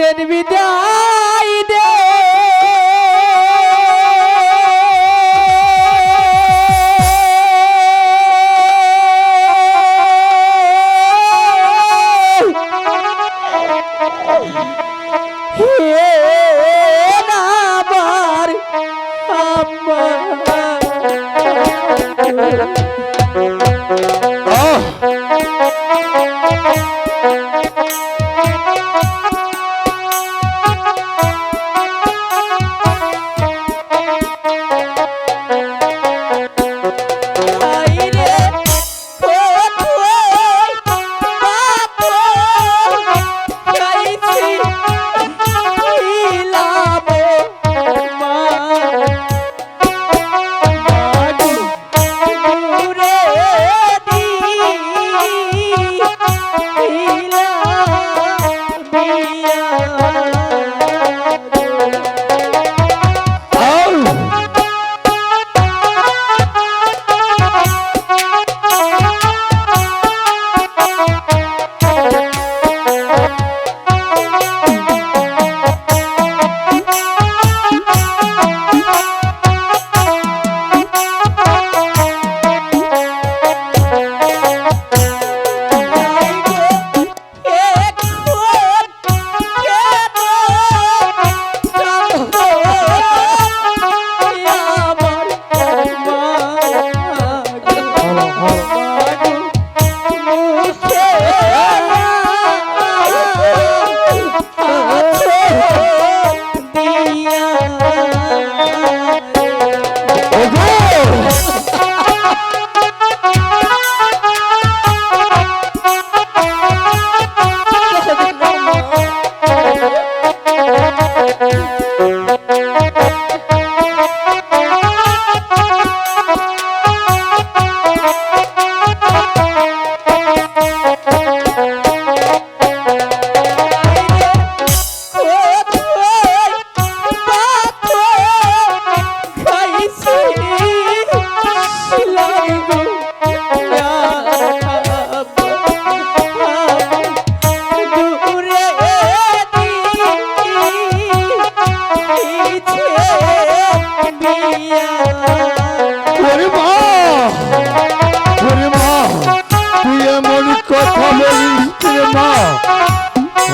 দেন বিদায় দে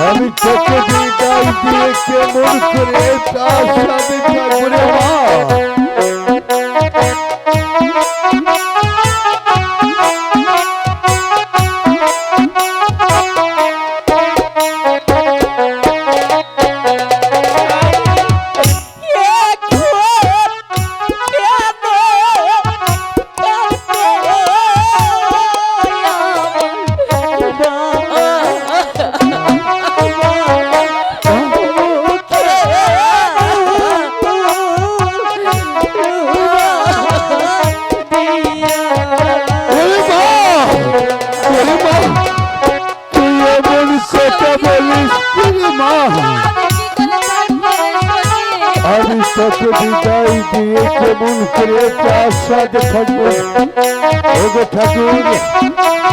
আমি তোকে বিদায় দিয়ে কেমন করে তার সাথে থাকবো রে মা। আমি তোকে বিদায় দিয়ে কেমন করে তার সাথে থাকবো। ওগো ঠাকুর,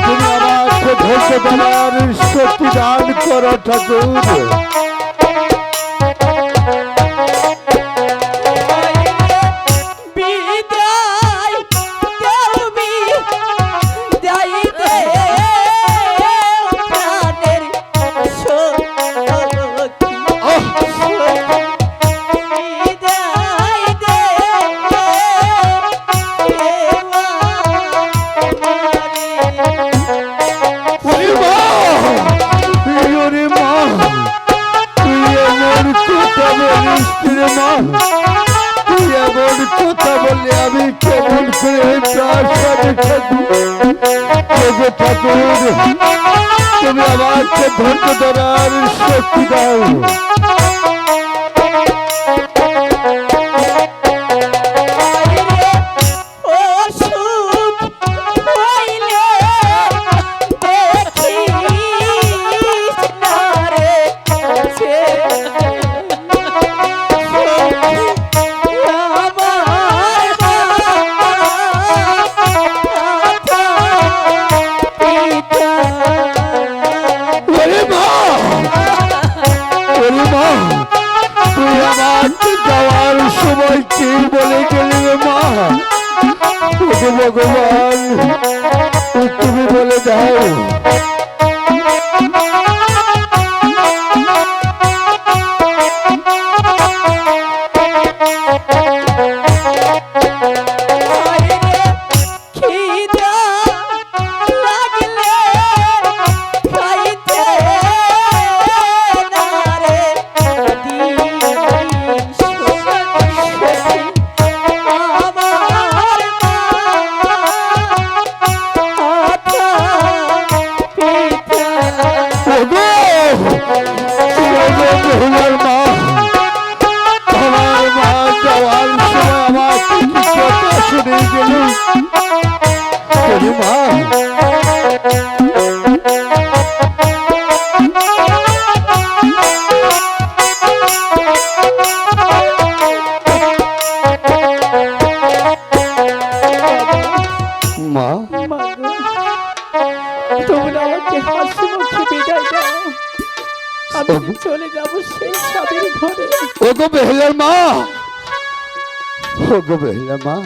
তুমি আমাকে ধৈর্য দেওয়ার শক্তি দান করো ঠাকুর। কথা বললে আমি কেমন করে তার সাথে থাকবো। ঠাকুর, তুমি আমাকে ধৈর্য ধরার শক্তি দাও। আমি চলে যাব সেই স্বামীর ঘরে। ওগো বেহুলার মা, ওগো বেহুলার মা,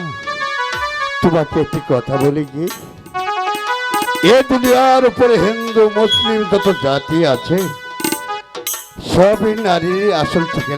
তোমাকে একটি কথা বলি কি, এ দুনিয়ার উপরে হিন্দু মুসলিম যত জাতি আছে সবই নারীর আসল থেকে